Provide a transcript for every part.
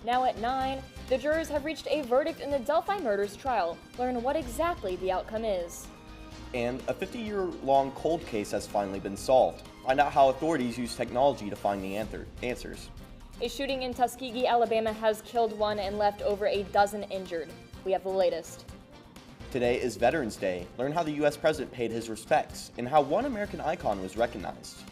Now at 9, the jurors have reached a verdict in the Delphi murders trial. Learn what exactly the outcome is. And a 50-year-long cold case has finally been solved. Find out how authorities use technology to find the answers. A shooting in Tuskegee, Alabama has killed one and left over a dozen injured. We have the latest. Today is Veterans Day. Learn how the U.S. President paid his respects and how one American icon was recognized.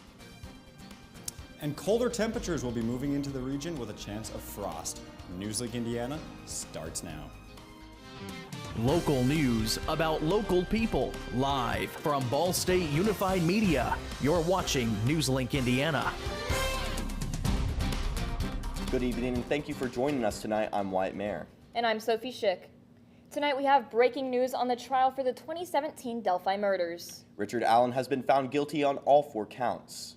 And colder temperatures will be moving into the region with a chance of frost. NewsLink Indiana starts now. Local news about local people, live from Ball State Unified Media. You're watching NewsLink Indiana. Good evening and thank you for joining us tonight. I'm Wyatt Mayer. And I'm Sophie Schick. Tonight we have breaking news on the trial for the 2017 Delphi murders. Richard Allen has been found guilty on all 4 counts.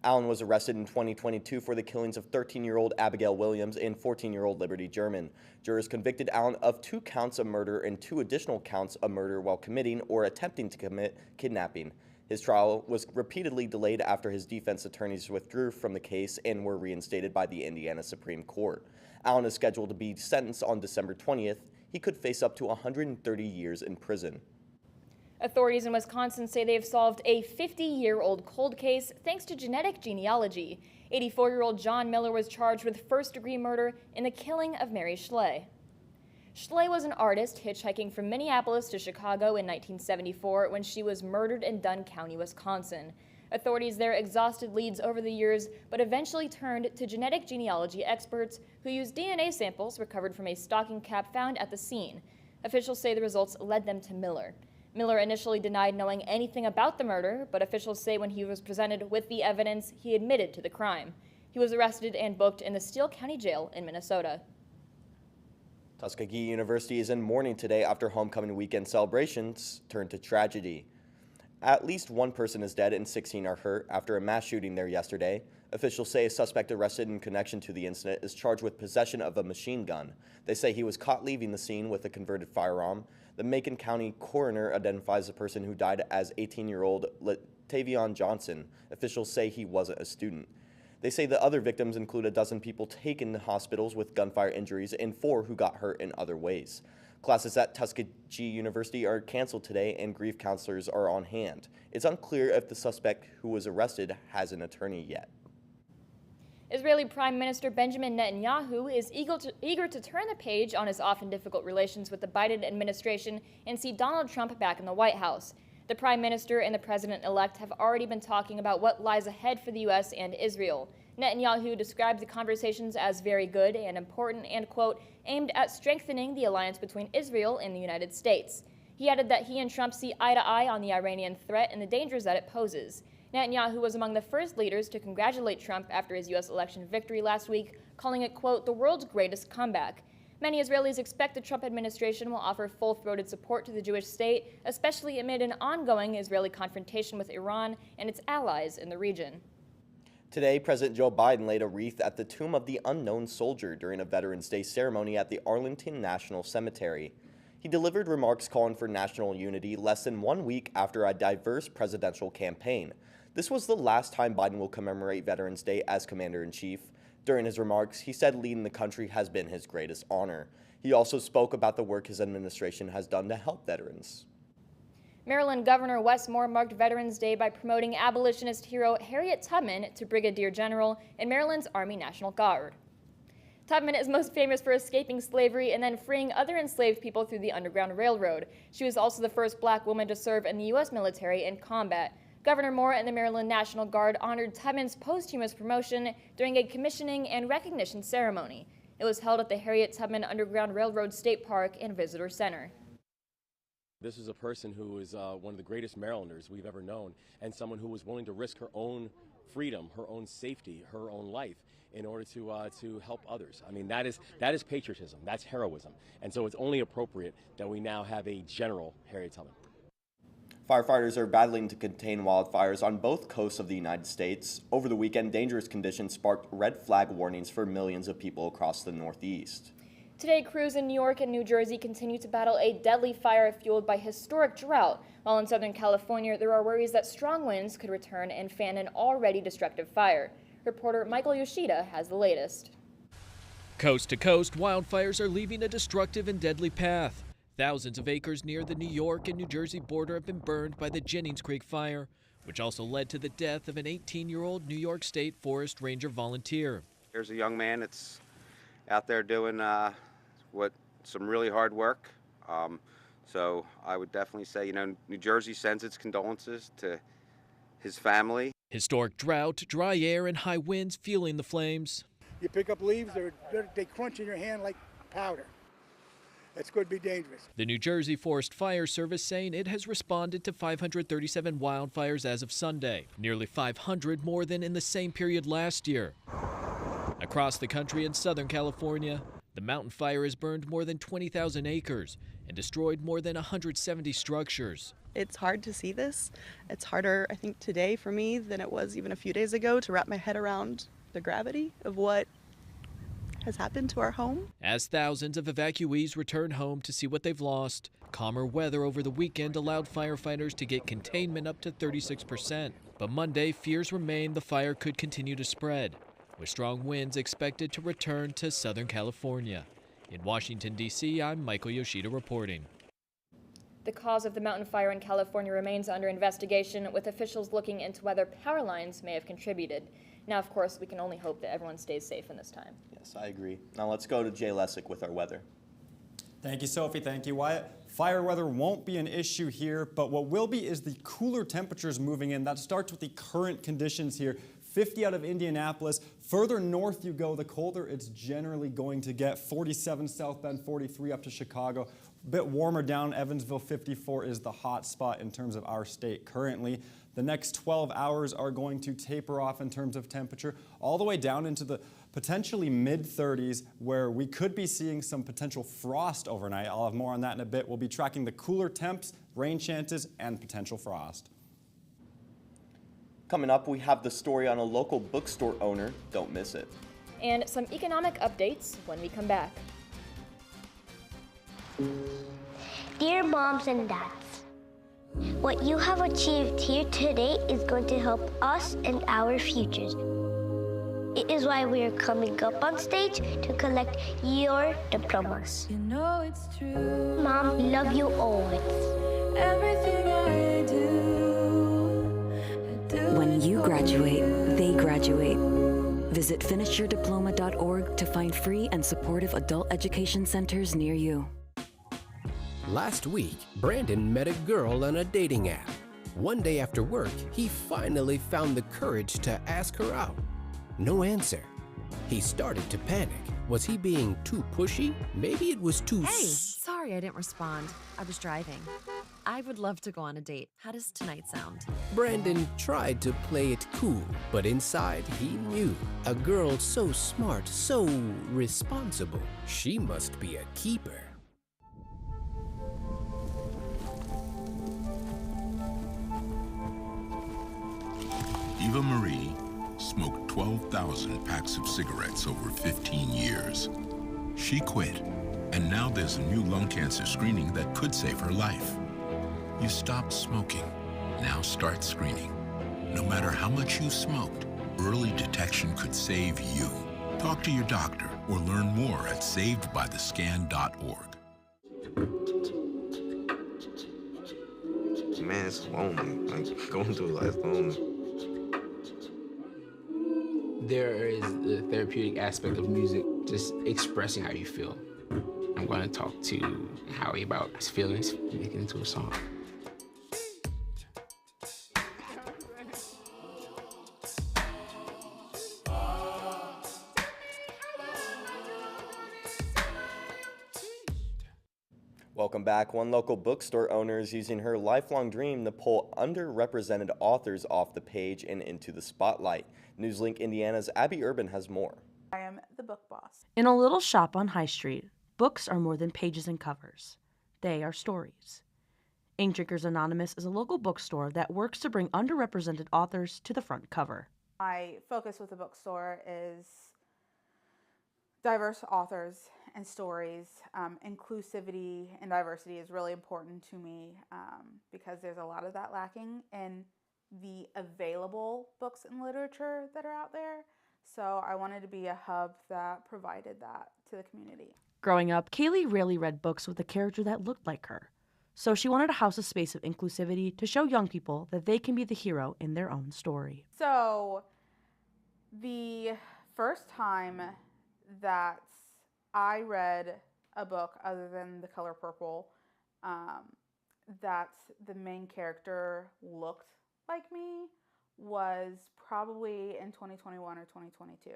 Allen was arrested in 2022 for the killings of 13-year-old Abigail Williams and 14-year-old Liberty German. Jurors convicted Allen of 2 counts of murder and 2 additional counts of murder while committing or attempting to commit kidnapping. His trial was repeatedly delayed after his defense attorneys withdrew from the case and were reinstated by the Indiana Supreme Court. Allen is scheduled to be sentenced on December 20th. He could face up to 130 years in prison. Authorities in Wisconsin say they've solved a 50-year-old cold case thanks to genetic genealogy. 84-year-old John Miller was charged with first-degree murder in the killing of Mary Schley. Schley was an artist hitchhiking from Minneapolis to Chicago in 1974 when she was murdered in Dunn County, Wisconsin. Authorities there exhausted leads over the years, but eventually turned to genetic genealogy experts who used DNA samples recovered from a stocking cap found at the scene. Officials say the results led them to Miller. Miller initially denied knowing anything about the murder, but officials say when he was presented with the evidence, he admitted to the crime. He was arrested and booked in the Steele County Jail in Minnesota. Tuskegee University is in mourning today after homecoming weekend celebrations turned to tragedy. At least 1 person is dead and 16 are hurt after a mass shooting there yesterday. Officials say a suspect arrested in connection to the incident is charged with possession of a machine gun. They say he was caught leaving the scene with a converted firearm. The Macon County coroner identifies the person who died as 18-year-old Tavion Johnson. Officials say he wasn't a student. They say the other victims include a dozen people taken to hospitals with gunfire injuries and 4 who got hurt in other ways. Classes at Tuskegee University are canceled today and grief counselors are on hand. It's unclear if the suspect who was arrested has an attorney yet. Israeli Prime Minister Benjamin Netanyahu is eager to turn the page on his often difficult relations with the Biden administration and see Donald Trump back in the White House. The Prime Minister and the President-elect have already been talking about what lies ahead for the U.S. and Israel. Netanyahu described the conversations as very good and important and, quote, aimed at strengthening the alliance between Israel and the United States. He added that he and Trump see eye to eye on the Iranian threat and the dangers that it poses. Netanyahu was among the first leaders to congratulate Trump after his U.S. election victory last week, calling it, quote, the world's greatest comeback. Many Israelis expect the Trump administration will offer full-throated support to the Jewish state, especially amid an ongoing Israeli confrontation with Iran and its allies in the region. Today, President Joe Biden laid a wreath at the tomb of the unknown soldier during a Veterans Day ceremony at the Arlington National Cemetery. He delivered remarks calling for national unity less than 1 week after a diverse presidential campaign. This was the last time Biden will commemorate Veterans Day as Commander-in-Chief. During his remarks, he said leading the country has been his greatest honor. He also spoke about the work his administration has done to help veterans. Maryland Governor Wes Moore marked Veterans Day by promoting abolitionist hero Harriet Tubman to Brigadier General in Maryland's Army National Guard. Tubman is most famous for escaping slavery and then freeing other enslaved people through the Underground Railroad. She was also the first black woman to serve in the U.S. military in combat. Governor Moore and the Maryland National Guard honored Tubman's posthumous promotion during a commissioning and recognition ceremony. It was held at the Harriet Tubman Underground Railroad State Park and Visitor Center. This is a person who is one of the greatest Marylanders we've ever known, and someone who was willing to risk her own freedom, her own safety, her own life in order to help others. I mean, that is patriotism, that's heroism, and so it's only appropriate that we now have a General Harriet Tubman. Firefighters are battling to contain wildfires on both coasts of the United States. Over the weekend, dangerous conditions sparked red flag warnings for millions of people across the Northeast. Today, crews in New York and New Jersey continue to battle a deadly fire fueled by historic drought, while in Southern California, there are worries that strong winds could return and fan an already destructive fire. Reporter Michael Yoshida has the latest. Coast to coast, wildfires are leaving a destructive and deadly path. Thousands of acres near the New York and New Jersey border have been burned by the Jennings Creek fire, which also led to the death of an 18-year-old New York State Forest Ranger volunteer. There's a young man that's out there doing some really hard work. So I would definitely say, New Jersey sends its condolences to his family. Historic drought, dry air, and high winds fueling the flames. You pick up leaves, they crunch in your hand like powder. It's going to be dangerous. The New Jersey Forest Fire Service saying it has responded to 537 wildfires as of Sunday, nearly 500 more than in the same period last year. Across the country in Southern California, the mountain fire has burned more than 20,000 acres and destroyed more than 170 structures. It's hard to see this. It's harder, I think, today for me than it was even a few days ago to wrap my head around the gravity of what has happened to our home. As thousands of evacuees return home to see what they've lost, calmer weather over the weekend allowed firefighters to get containment up to 36%. But Monday, fears remain the fire could continue to spread, with strong winds expected to return to Southern California. In Washington, D.C., I'm Michael Yoshida reporting. The cause of the mountain fire in California remains under investigation, with officials looking into whether power lines may have contributed. Now, of course, we can only hope that everyone stays safe in this time. Yes, I agree. Now let's go to Jay Lessick with our weather. Thank you, Sophie. Thank you, Wyatt. Fire weather won't be an issue here, but what will be is the cooler temperatures moving in. That starts with the current conditions here. 50 out of Indianapolis. Further north you go, the colder it's generally going to get. 47 South Bend, 43 up to Chicago. A bit warmer down. Evansville, 54 is the hot spot in terms of our state currently. The next 12 hours are going to taper off in terms of temperature, all the way down into the potentially mid-30s, where we could be seeing some potential frost overnight. I'll have more on that in a bit. We'll be tracking the cooler temps, rain chances, and potential frost. Coming up, we have the story on a local bookstore owner. Don't miss it. And some economic updates when we come back. Dear moms and dads, what you have achieved here today is going to help us and our futures. It is why we are coming up on stage to collect your diplomas. You know it's true. Mom, we love you always. Everything I do, When you graduate, they graduate. Visit finishyourdiploma.org to find free and supportive adult education centers near you. Last week, Brandon met a girl on a dating app. One day after work, he finally found the courage to ask her out. No answer. He started to panic. Was he being too pushy? Maybe it was too Sorry I didn't respond. I was driving. I would love to go on a date. How does tonight sound? Brandon tried to play it cool, but inside he knew. A girl so smart, so responsible. She must be a keeper. Eva Marie smoked 12,000 packs of cigarettes over 15 years. She quit, and now there's a new lung cancer screening that could save her life. You stopped smoking. Now start screening. No matter how much you smoked, early detection could save you. Talk to your doctor or learn more at savedbythescan.org. Man, it's lonely. Like, going through life lonely. There is the therapeutic aspect of music, just expressing how you feel. I'm going to talk to Howie about his feelings, make it into a song. Welcome back. One local bookstore owner is using her lifelong dream to pull underrepresented authors off the page and into the spotlight. NewsLink Indiana's Abby Urban has more. I am the book boss. In a little shop on High Street, books are more than pages and covers. They are stories. Ink Drinkers Anonymous is a local bookstore that works to bring underrepresented authors to the front cover. My focus with the bookstore is diverse authors and stories. Inclusivity and diversity is really important to me because there's a lot of that lacking in the available books and literature that are out there. So I wanted to be a hub that provided that to the community. Growing up, Kaylee rarely read books with a character that looked like her. So she wanted to house a space of inclusivity to show young people that they can be the hero in their own story. So the first time that I read a book other than The Color Purple, that the main character looked like me was probably in 2021 or 2022.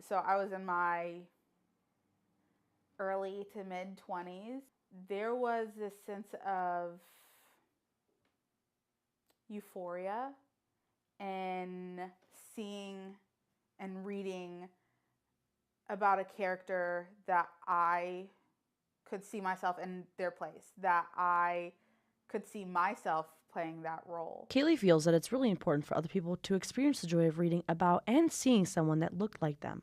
So I was in my early to mid 20s. There was this sense of euphoria in seeing and reading about a character that I could see myself in their place, that I could see myself playing that role. Kaylee feels that it's really important for other people to experience the joy of reading about and seeing someone that looked like them.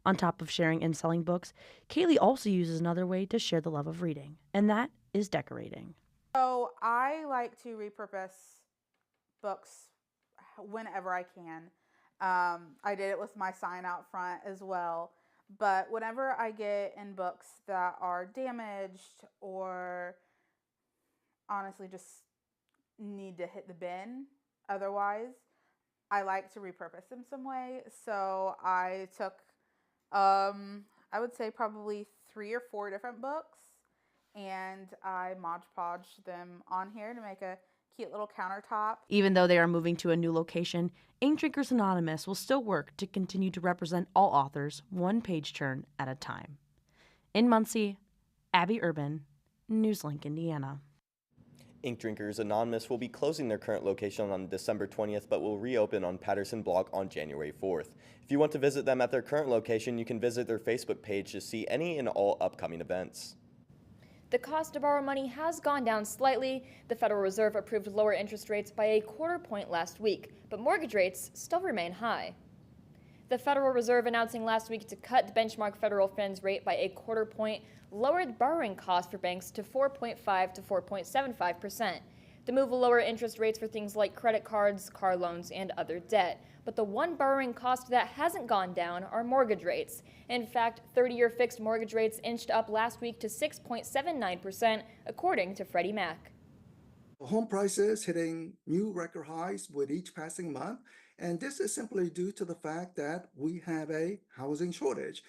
On top of sharing and selling books, Kaylee also uses another way to share the love of reading, and that is decorating. So I like to repurpose books whenever I can. I did it with my sign out front as well. But whenever I get in books that are damaged or honestly just need to hit the bin otherwise, I like to repurpose them some way. So I took, I would say probably 3 or 4 different books, and I Mod Podged them on here to make a cute little countertop. Even though they are moving to a new location, Ink Drinkers Anonymous will still work to continue to represent all authors one page turn at a time. In Muncie, Abby Urban, NewsLink, Indiana. Ink Drinkers Anonymous will be closing their current location on December 20th, but will reopen on Patterson Block on January 4th. If you want to visit them at their current location, you can visit their Facebook page to see any and all upcoming events. The cost to borrow money has gone down slightly. The Federal Reserve approved lower interest rates by a quarter point last week, but mortgage rates still remain high. The Federal Reserve announcing last week to cut the benchmark federal funds rate by a quarter point lowered borrowing costs for banks to 4.5 to 4.75%. The move will lower interest rates for things like credit cards, car loans, and other debt. But the one borrowing cost that hasn't gone down are mortgage rates. In fact, 30-year fixed mortgage rates inched up last week to 6.79%, according to Freddie Mac. Home prices hitting new record highs with each passing month, and this is simply due to the fact that we have a housing shortage.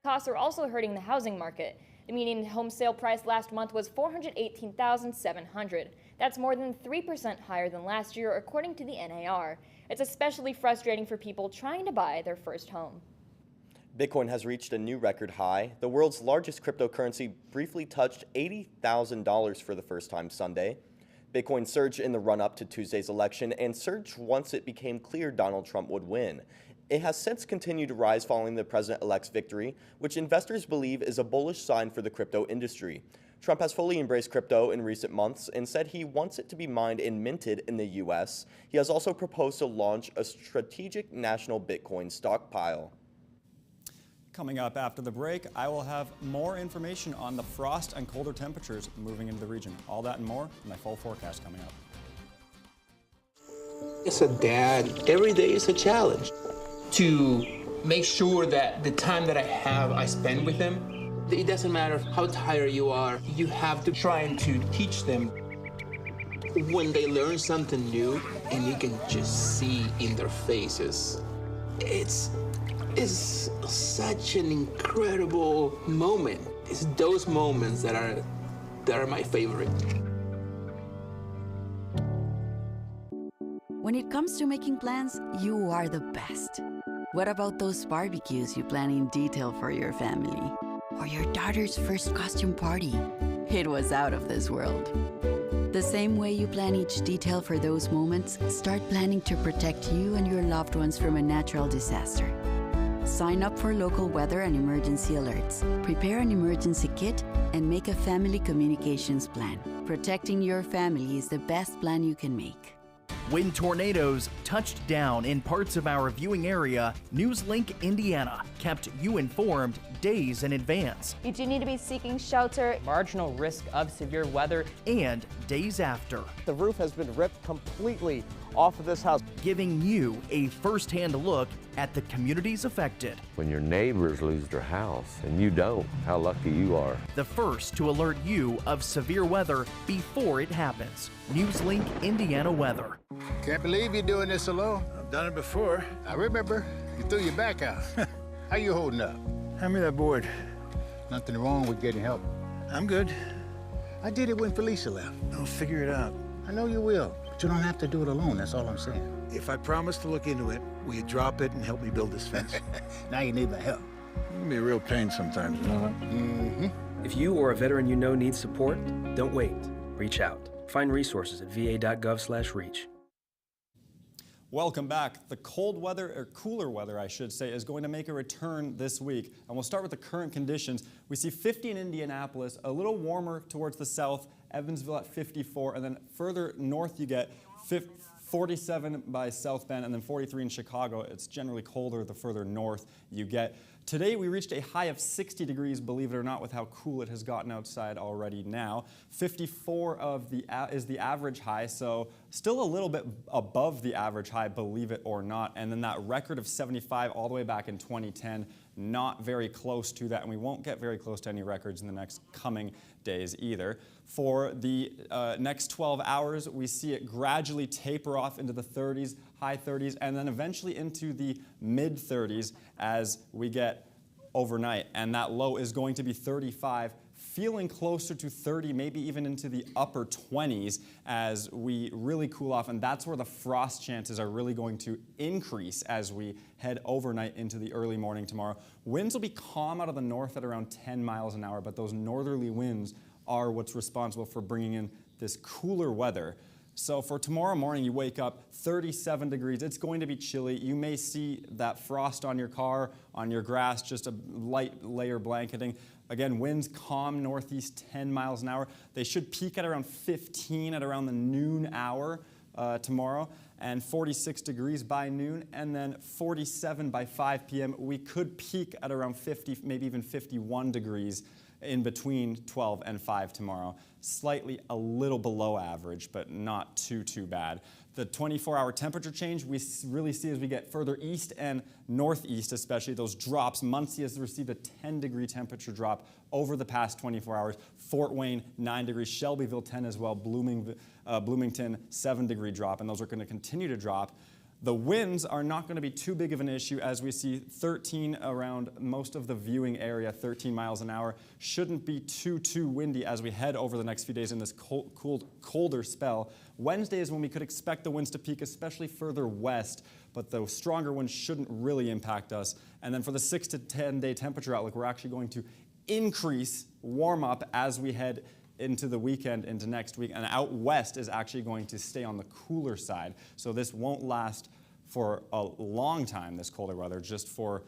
Costs are also hurting the housing market. The median home sale price last month was $418,700. That's more than 3% higher than last year, according to the NAR. It's especially frustrating for people trying to buy their first home. Bitcoin has reached a new record high. The world's largest cryptocurrency briefly touched $80,000 for the first time Sunday. Bitcoin surged in the run-up to Tuesday's election and surged once it became clear Donald Trump would win. It has since continued to rise following the president-elect's victory, which investors believe is a bullish sign for the crypto industry. Trump has fully embraced crypto in recent months and said he wants it to be mined and minted in the U.S. He has also proposed to launch a strategic national Bitcoin stockpile. Coming up after the break, I will have more information on the frost and colder temperatures moving into the region. All that and more in my full forecast coming up. As a dad, every day is a challenge. To make sure that the time that I have, I spend with them. It doesn't matter how tired you are, you have to try and to teach them. When they learn something new, and you can just see in their faces, it's such an incredible moment. It's those moments that are my favorite. When it comes to making plans, you are the best. What about those barbecues you plan in detail for your family? Or your daughter's first costume party? It was out of this world. The same way you plan each detail for those moments, start planning to protect you and your loved ones from a natural disaster. Sign up for local weather and emergency alerts. Prepare an emergency kit and make a family communications plan. Protecting your family is the best plan you can make. When tornadoes touched down in parts of our viewing area, NewsLink Indiana kept you informed days in advance. You do need to be seeking shelter. Marginal risk of severe weather. And days after. The roof has been ripped completely off of this house, giving you a first-hand look at the communities affected. When your neighbors lose their house and you don't, how lucky you are. The first to alert you of severe weather before it happens. NewsLink Indiana weather. Can't believe you're doing this alone. I've done it before. I remember you threw your back out. How you holding up? Hand me that board. Nothing wrong with getting help. I'm good. I did it when Felicia left. I'll figure it out. I know you will, but you don't have to do it alone. That's all I'm saying. If I promise to look into it, will you drop it and help me build this fence? Now you need my help. It can be a real pain sometimes, you know that? Mm-hmm. If you or a veteran you know needs support, don't wait. Reach out. Find resources at va.gov/reach. Welcome back. The cold weather, or cooler weather, I should say, is going to make a return this week. And we'll start with the current conditions. We see 50 in Indianapolis, a little warmer towards the south, Evansville at 54, and then further north you get 47 by South Bend, and then 43 in Chicago. It's generally colder the further north you get. Today we reached a high of 60 degrees, believe it or not, with how cool it has gotten outside already now. 54 is the average high, so still a little bit above the average high, believe it or not. And then that record of 75 all the way back in 2010, not very close to that, and we won't get very close to any records in the next coming days either. For the next 12 hours, we see it gradually taper off into the 30s, high 30s, and then eventually into the mid 30s as we get overnight. And that low is going to be 35, feeling closer to 30, maybe even into the upper 20s as we really cool off. And that's where the frost chances are really going to increase as we head overnight into the early morning tomorrow. Winds will be calm out of the north at around 10 miles an hour, but those northerly winds are what's responsible for bringing in this cooler weather. So for tomorrow morning, you wake up 37 degrees. It's going to be chilly. You may see that frost on your car, on your grass, just a light layer blanketing. Again, winds calm northeast 10 miles an hour. They should peak at around 15 at around the noon hour tomorrow, and 46 degrees by noon, and then 47 by 5 p.m. We could peak at around 50, maybe even 51 degrees in between 12 and 5 tomorrow. Slightly a little below average, but not too bad. The 24-hour temperature change we really see as we get further east and northeast, especially those drops. Muncie has received a 10-degree temperature drop over the past 24 hours. Fort Wayne, 9 degrees. Shelbyville, 10 as well. Bloomington, 7-degree drop, and those are going to continue to drop. The winds are not going to be too big of an issue as we see 13 around most of the viewing area, 13 miles an hour. Shouldn't be too windy as we head over the next few days in this colder spell. Wednesday is when we could expect the winds to peak, especially further west, but the stronger winds shouldn't really impact us. And then for the 6 to 10 day temperature outlook, we're actually going to increase, warm up as we head into the weekend, into next week, and out west is actually going to stay on the cooler side. So this won't last for a long time, this colder weather, just for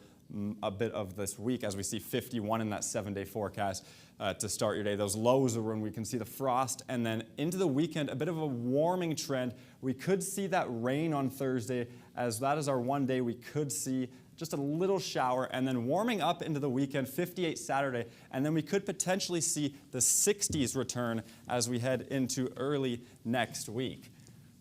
a bit of this week as we see 51 in that 7-day forecast to start your day. Those lows are when we can see the frost, and then into the weekend, a bit of a warming trend. We could see that rain on Thursday, as that is our one day we could see just a little shower, and then warming up into the weekend, 58 Saturday, and then we could potentially see the 60s return as we head into early next week.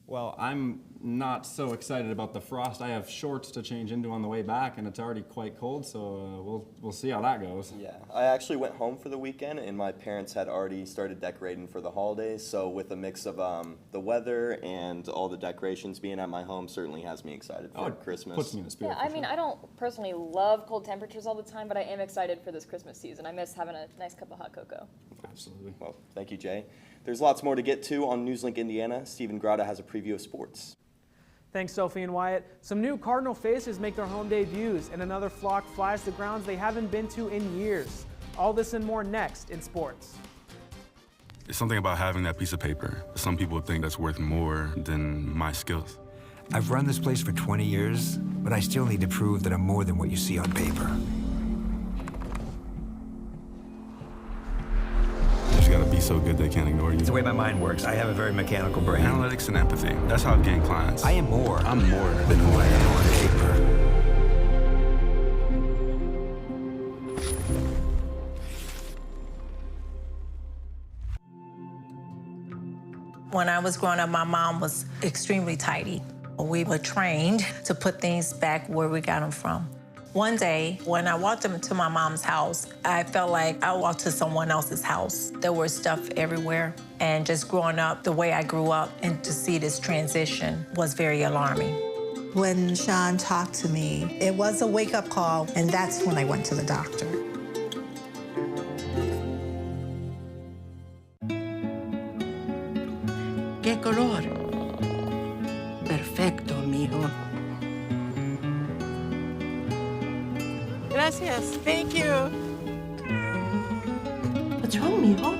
Well, I'm not so excited about the frost. I have shorts to change into on the way back, and it's already quite cold, so we'll see how that goes. Yeah, I actually went home for the weekend, and my parents had already started decorating for the holidays, so with a mix of the weather and all the decorations being at my home certainly has me excited for Christmas. Puts me in the spirit. Yeah, I mean, I don't personally love cold temperatures all the time, but I am excited for this Christmas season. I miss having a nice cup of hot cocoa. Absolutely. Well, thank you, Jay. There's lots more to get to on NewsLink Indiana. Stephen Grada has a preview of sports. Thanks, Sophie and Wyatt. Some new Cardinal faces make their home debuts, and another flock flies to grounds they haven't been to in years. All this and more next in sports. It's something about having that piece of paper. Some people think that's worth more than my skills. I've run this place for 20 years, but I still need to prove that I'm more than what you see on paper. You gotta be so good they can't ignore you. It's the way my mind works. I have a very mechanical brain. Analytics and empathy. That's how I've gained clients. I am more. I'm more than who I am on paper. When I was growing up, my mom was extremely tidy. We were trained to put things back where we got them from. One day, when I walked into my mom's house, I felt like I walked to someone else's house. There was stuff everywhere. And just growing up the way I grew up and to see this transition was very alarming. When Sean talked to me, it was a wake-up call, and that's when I went to the doctor. ¿Qué color? Perfecto, mijo. Gracias. Thank you. What's wrong, mijo?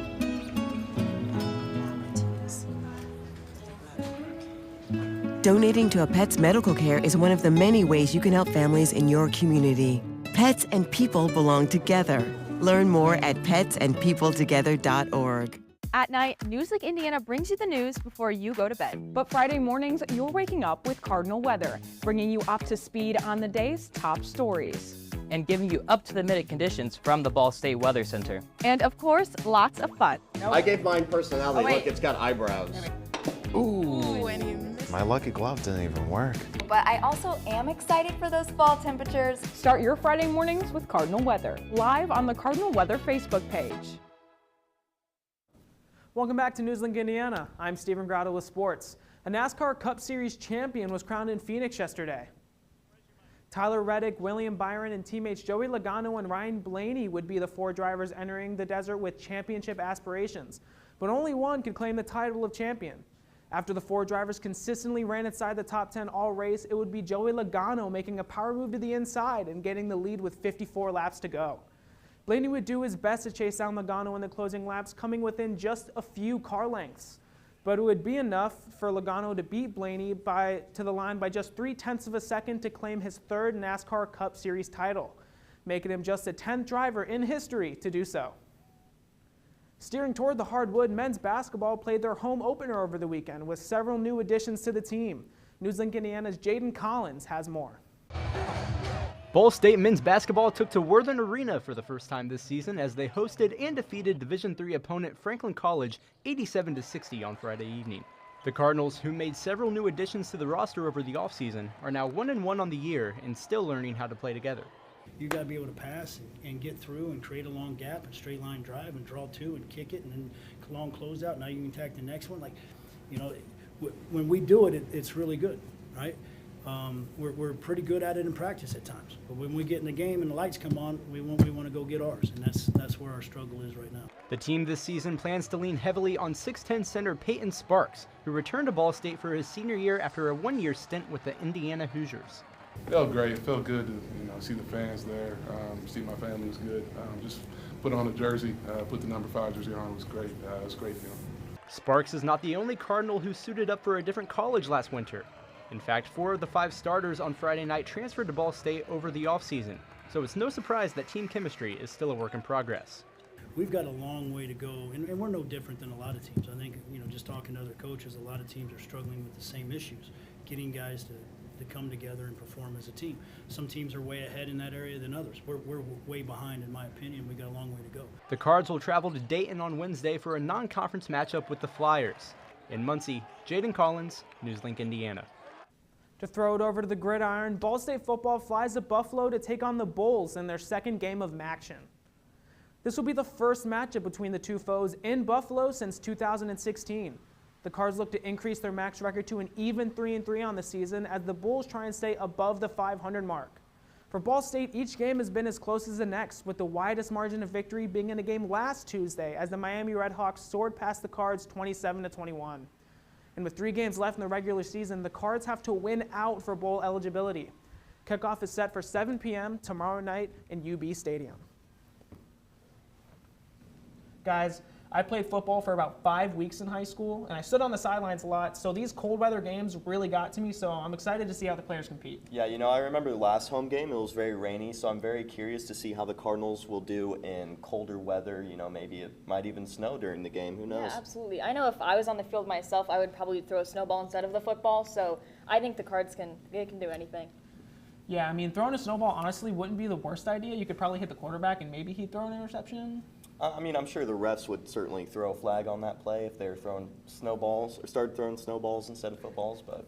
Donating to a pet's medical care is one of the many ways you can help families in your community. Pets and people belong together. Learn more at petsandpeopletogether.org. At night, NewsLink Indiana brings you the news before you go to bed. But Friday mornings, you're waking up with Cardinal Weather, bringing you up to speed on the day's top stories. And giving you up-to-the-minute conditions from the Ball State Weather Center. And of course, lots of fun. I gave mine personality. Look, it's got eyebrows. Ooh. My lucky glove didn't even work. But I also am excited for those fall temperatures. Start your Friday mornings with Cardinal Weather, live on the Cardinal Weather Facebook page. Welcome back to NewsLink Indiana. I'm Stephen Grotto with sports. A NASCAR Cup Series champion was crowned in Phoenix yesterday. Tyler Reddick, William Byron, and teammates Joey Logano and Ryan Blaney would be the 4 drivers entering the desert with championship aspirations, but only one could claim the title of champion. After the 4 drivers consistently ran inside the top 10 all race, it would be Joey Logano making a power move to the inside and getting the lead with 54 laps to go. Blaney would do his best to chase down Logano in the closing laps, coming within just a few car lengths. But it would be enough for Logano to beat Blaney to the line by just 0.3 of a second to claim his 3rd NASCAR Cup Series title, making him just the 10th driver in history to do so. Steering toward the hardwood, men's basketball played their home opener over the weekend with several new additions to the team. NewsLink Indiana's Jaden Collins has more. Ball State men's basketball took to Worthen Arena for the first time this season as they hosted and defeated Division III opponent Franklin College 87-60 on Friday evening. The Cardinals, who made several new additions to the roster over the offseason, are now 1-1 on the year and still learning how to play together. You got to be able to pass and get through and create a long gap and straight line drive and draw 2 and kick it and then long closeout. Now you can attack the next one. Like, you know, when we do it, it's really good, right? We're pretty good at it in practice at times, but when we get in the game and the lights come on, we want to go get ours, and that's where our struggle is right now. The team this season plans to lean heavily on 6'10" center Peyton Sparks, who returned to Ball State for his senior year after a 1-year stint with the Indiana Hoosiers. It felt great. It felt good to see the fans there, see my family was good. Just put on a jersey, put the number 5 jersey on. It was great. It was a great feeling. Sparks is not the only Cardinal who suited up for a different college last winter. In fact, 4 of the 5 starters on Friday night transferred to Ball State over the offseason, so it's no surprise that team chemistry is still a work in progress. We've got a long way to go, and we're no different than a lot of teams. I think, just talking to other coaches, a lot of teams are struggling with the same issues, getting guys to come together and perform as a team. Some teams are way ahead in that area than others. We're way behind, in my opinion. We got a long way to go. The Cards will travel to Dayton on Wednesday for a non-conference matchup with the Flyers. In Muncie, Jaden Collins, NewsLink Indiana. To throw it over to the gridiron, Ball State football flies to Buffalo to take on the Bulls in their second game of action. This will be the first matchup between the two foes in Buffalo since 2016. The Cards look to increase their max record to an even 3-3 on the season as the Bulls try and stay above the 500 mark. For Ball State, each game has been as close as the next, with the widest margin of victory being in a game last Tuesday as the Miami Redhawks soared past the Cards 27-21. And with 3 games left in the regular season, the Cards have to win out for bowl eligibility. Kickoff is set for 7 p.m. tomorrow night in UB Stadium. Guys, I played football for about 5 weeks in high school, and I stood on the sidelines a lot, so these cold weather games really got to me, so I'm excited to see how the players compete. Yeah, I remember the last home game, it was very rainy, so I'm very curious to see how the Cardinals will do in colder weather. Maybe it might even snow during the game, who knows? Yeah, absolutely. I know if I was on the field myself, I would probably throw a snowball instead of the football, so I think the Cards can do anything. Yeah, I mean, throwing a snowball honestly wouldn't be the worst idea. You could probably hit the quarterback and maybe he'd throw an interception. I'm sure the refs would certainly throw a flag on that play if they were throwing snowballs or started throwing snowballs instead of footballs, but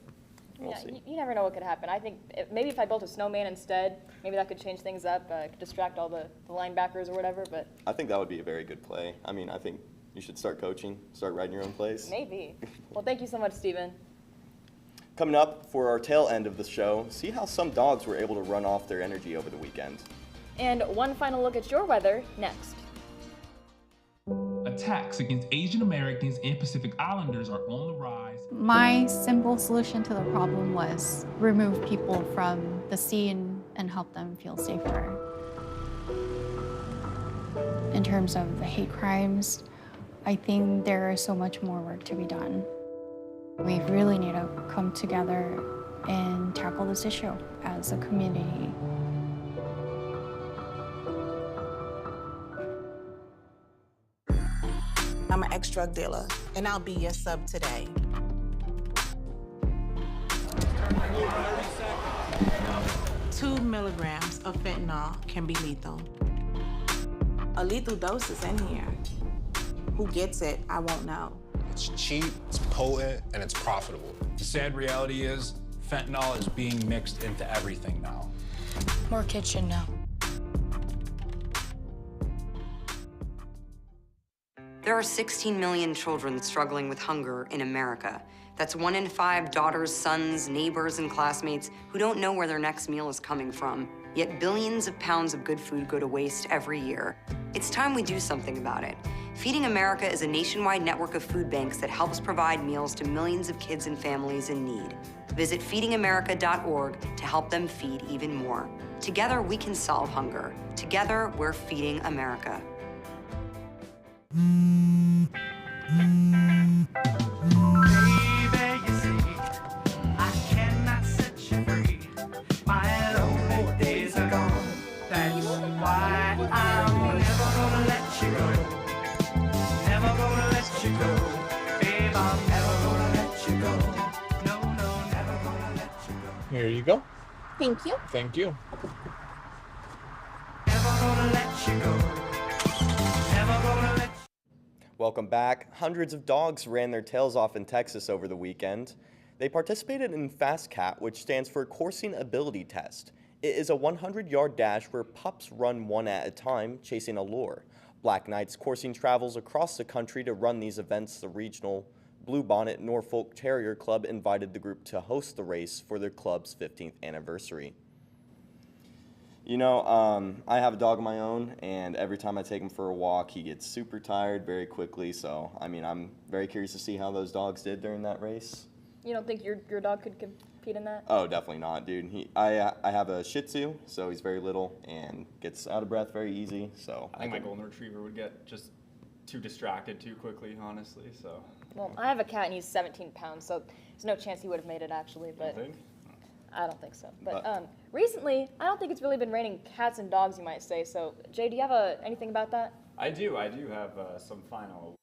We'll see. You never know what could happen. I think maybe if I built a snowman instead, maybe that could change things up, could distract all the linebackers or whatever. But I think that would be a very good play. I mean, I think you should start coaching, start writing your own plays. maybe. Well, thank you so much, Stephen. Coming up for our tail end of the show, see how some dogs were able to run off their energy over the weekend. And one final look at your weather next. Attacks against Asian Americans and Pacific Islanders are on the rise. My simple solution to the problem was remove people from the scene and help them feel safer. In terms of the hate crimes, I think there is so much more work to be done. We really need to come together and tackle this issue as a community. I'm an ex-drug dealer, and I'll be your sub today. Two milligrams of fentanyl can be lethal. A lethal dose is in here. Who gets it, I won't know. It's cheap, it's potent, and it's profitable. The sad reality is, fentanyl is being mixed into everything now. More kids should know. There are 16 million children struggling with hunger in America. That's 1 in 5 daughters, sons, neighbors, and classmates who don't know where their next meal is coming from. Yet billions of pounds of good food go to waste every year. It's time we do something about it. Feeding America is a nationwide network of food banks that helps provide meals to millions of kids and families in need. Visit feedingamerica.org to help them feed even more. Together, we can solve hunger. Together, we're feeding America. Here you go. Thank you. Thank you. Welcome back. Hundreds of dogs ran their tails off in Texas over the weekend. They participated in FastCat, which stands for Coursing Ability Test. It is a 100-yard dash where pups run one at a time, chasing a lure. Black Knight's coursing travels across the country to run these events. The regional Bluebonnet Norfolk Terrier Club invited the group to host the race for their club's 15th anniversary. You know, I have a dog of my own, and every time I take him for a walk, he gets super tired very quickly. So, I mean, I'm very curious to see how those dogs did during that race. You don't think your dog could compete in that? Oh, definitely not, dude. I have a Shih Tzu, so he's very little and gets out of breath very easy. So I think my golden retriever would get just too distracted too quickly, honestly. So. Well, I have a cat and he's 17 pounds, so there's no chance he would have made it actually. But you think? I don't think so. But recently, I don't think it's really been raining cats and dogs, you might say. So, Jay, do you have anything about that? I do have some final.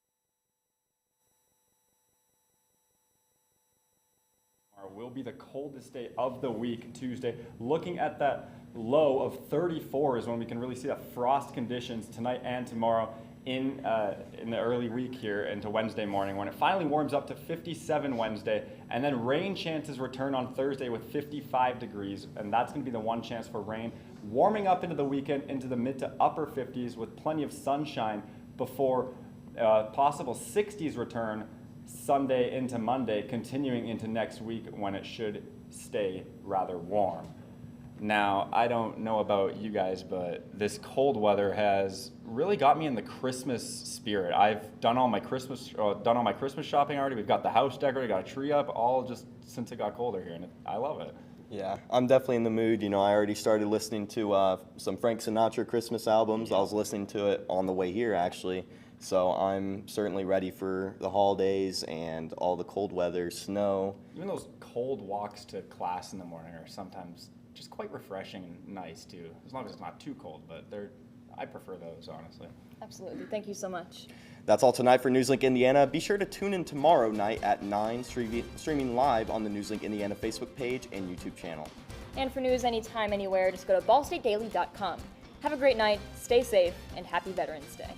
Tomorrow will be the coldest day of the week, Tuesday. Looking at that low of 34 is when we can really see that frost conditions tonight and tomorrow in the early week here into Wednesday morning, when it finally warms up to 57 Wednesday, and then rain chances return on Thursday with 55 degrees, and that's going to be the one chance for rain. Warming up into the weekend into the mid to upper 50s with plenty of sunshine before possible 60s return Sunday into Monday, continuing into next week when it should stay rather warm. Now, I don't know about you guys, but this cold weather has really got me in the Christmas spirit. I've done all my Christmas shopping already. We've got the house decorated, got a tree up, all just since it got colder here, and I love it. Yeah, I'm definitely in the mood. You know, I already started listening to some Frank Sinatra Christmas albums. I was listening to it on the way here, actually. So I'm certainly ready for the holidays and all the cold weather, snow. Even those cold walks to class in the morning are sometimes just quite refreshing and nice too, as long as it's not too cold, but I prefer those, honestly. Absolutely. Thank you so much. That's all tonight for NewsLink Indiana. Be sure to tune in tomorrow night at 9, streaming live on the NewsLink Indiana Facebook page and YouTube channel. And for news anytime, anywhere, just go to ballstatedaily.com. Have a great night, stay safe, and happy Veterans Day.